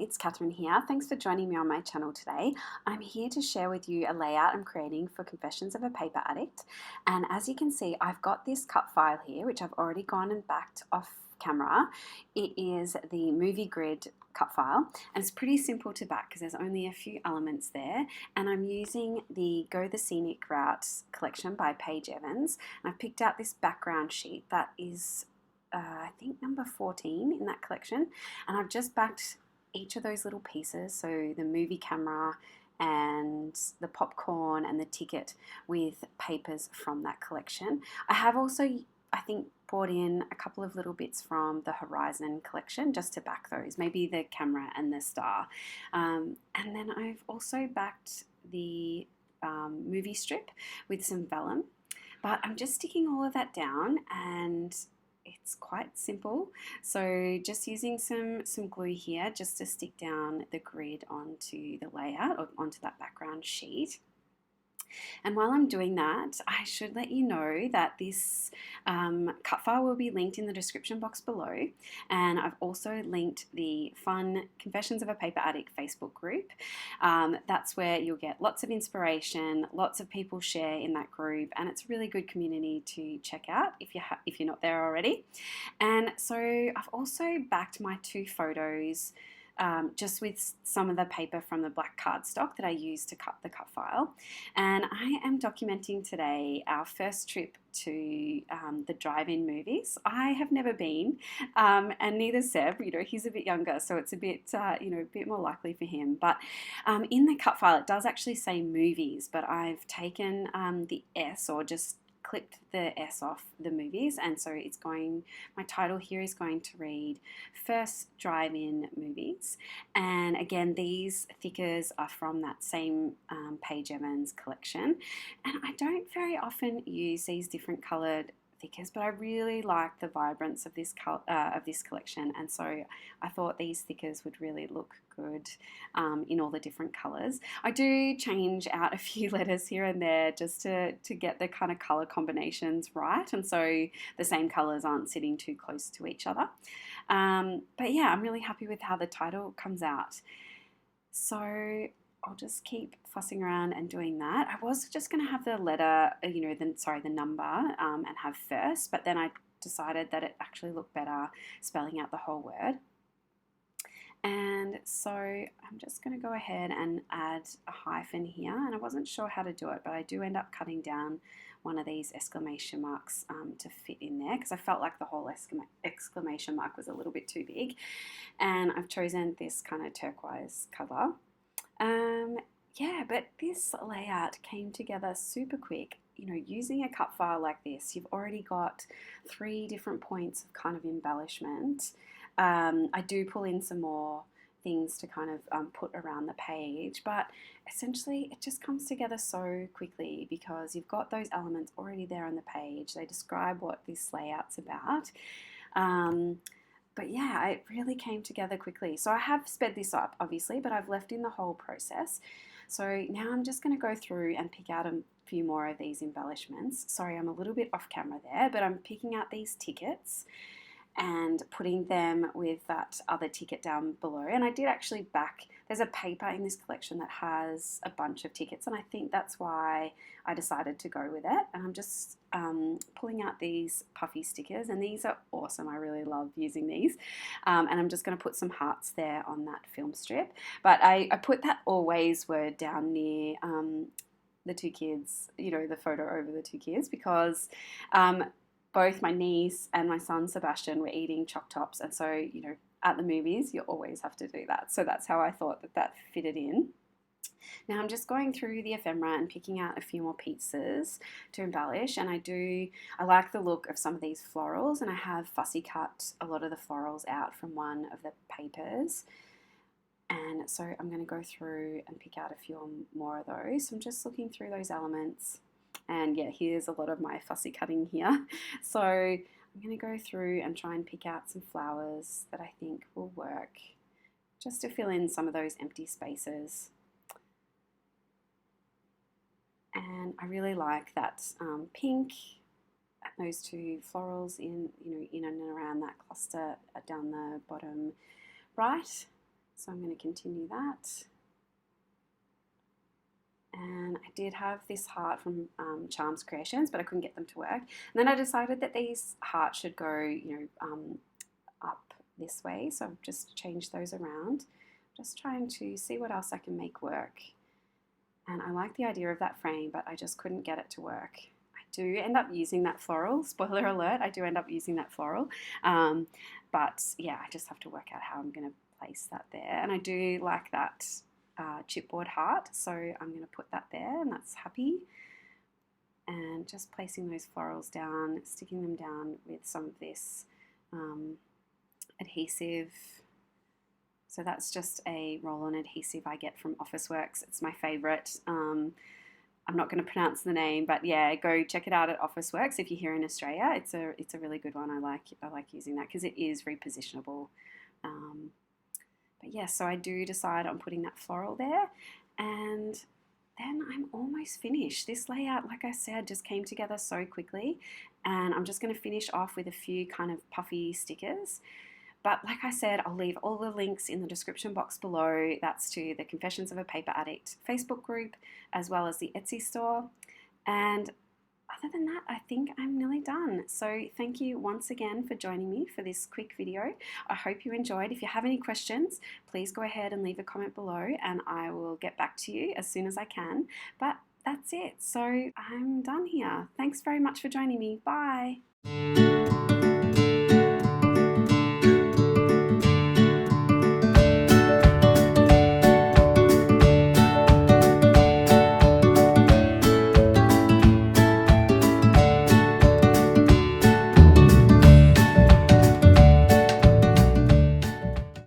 it's Catherine here. Thanks for joining me on my channel today. I'm here to share with you a layout I'm creating for Confessions of a Paper Addict. And as you can see, I've got this cut file here, which I've already gone and backed off camera. It is the movie grid cut file, and it's pretty simple to back because there's only a few elements there. And I'm using the Go the Scenic Route collection by Paige Evans. And I've picked out this background sheet that is I think number 14 in that collection, and I've just backed each of those little pieces, so the movie camera and the popcorn and the ticket, with papers from that collection. I have also, I think, brought in a couple of little bits from the Horizon collection just to back those, maybe the camera and the star. And then I've also backed the movie strip with some vellum, but I'm just sticking all of that down, and it's quite simple. So just using some glue here just to stick down the grid onto the layout or onto that background sheet. And while I'm doing that, I should let you know that this cut file will be linked in the description box below. And I've also linked the fun Confessions of a Paper Addict Facebook group. That's where you'll get lots of inspiration, lots of people share in that group, and it's a really good community to check out if you're not there already. And so I've also backed my two photos just with some of the paper from the black cardstock that I used to cut the cut file. And I am documenting today our first trip to the drive-in movies. I have never been, and neither Seb. He's a bit younger, so it's a bit, a bit more likely for him. But in the cut file, it does actually say movies, but I've taken the S, or just clipped the S off the movies, and so my title here is going to read First Drive-In Movies. And again, these thickers are from that same Paige Evans collection, and I don't very often use these different coloured thickers, but I really like the vibrance of this collection, and so I thought these thickers would really look good in all the different colours. I do change out a few letters here and there just to get the kind of colour combinations right, and so the same colours aren't sitting too close to each other. But yeah, I'm really happy with how the title comes out. So I'll just keep fussing around and doing that. I was just going to have the letter, the number, and have first, but then I decided that it actually looked better spelling out the whole word. And so I'm just going to go ahead and add a hyphen here, and I wasn't sure how to do it, but I do end up cutting down one of these exclamation marks to fit in there, because I felt like the whole exclamation mark was a little bit too big. And I've chosen this kind of turquoise colour. Yeah, but this layout came together super quick. Using a cut file like this, you've already got 3 different points of kind of embellishment. I do pull in some more things to kind of put around the page, but essentially it just comes together so quickly because you've got those elements already there on the page. They describe what this layout's about. But yeah, it really came together quickly. So I have sped this up, obviously, but I've left in the whole process. So now I'm just going to go through and pick out a few more of these embellishments. Sorry, I'm a little bit off camera there, but I'm picking out these tickets and putting them with that other ticket down below. And I did actually there's a paper in this collection that has a bunch of tickets, and I think that's why I decided to go with it. And I'm just pulling out these Puffy stickers, and these are awesome. I really love using these. And I'm just going to put some hearts there on that film strip. But I put that always word down near the two kids, the photo over the two kids, because both my niece and my son Sebastian were eating Choc Tops, and so at the movies you always have to do that. So that's how I thought that fitted in. Now I'm just going through the ephemera and picking out a few more pieces to embellish, and I like the look of some of these florals, and I have fussy cut a lot of the florals out from one of the papers. And so I'm going to go through and pick out a few more of those. So I'm just looking through those elements. And yeah, here's a lot of my fussy cutting here. So I'm going to go through and try and pick out some flowers that I think will work, just to fill in some of those empty spaces. And I really like that pink, those two florals in and around that cluster down the bottom right. So I'm going to continue that. And I did have this heart from Charms Creations, but I couldn't get them to work. And then I decided that these hearts should go, up this way. So I've just changed those around. Just trying to see what else I can make work. And I like the idea of that frame, but I just couldn't get it to work. I do end up using that floral. Spoiler alert, I do end up using that floral. But yeah, I just have to work out how I'm going to place that there. And I do like that chipboard heart, so I'm going to put that there, and that's happy. And just placing those florals down, sticking them down with some of this adhesive. So that's just a roll-on adhesive I get from Officeworks. It's my favourite. I'm not going to pronounce the name, but yeah, go check it out at Officeworks if you're here in Australia. It's a really good one. I like using that because it is repositionable. But yeah, so I do decide on putting that floral there, and then I'm almost finished. This layout, like I said, just came together so quickly, and I'm just going to finish off with a few kind of puffy stickers. But like I said, I'll leave all the links in the description box below. That's to the Confessions of a Paper Addict Facebook group, as well as the Etsy store. And other than that, I think I'm nearly done. So thank you once again for joining me for this quick video. I hope you enjoyed. If you have any questions, please go ahead and leave a comment below, and I will get back to you as soon as I can. But that's it. So I'm done here. Thanks very much for joining me. Bye.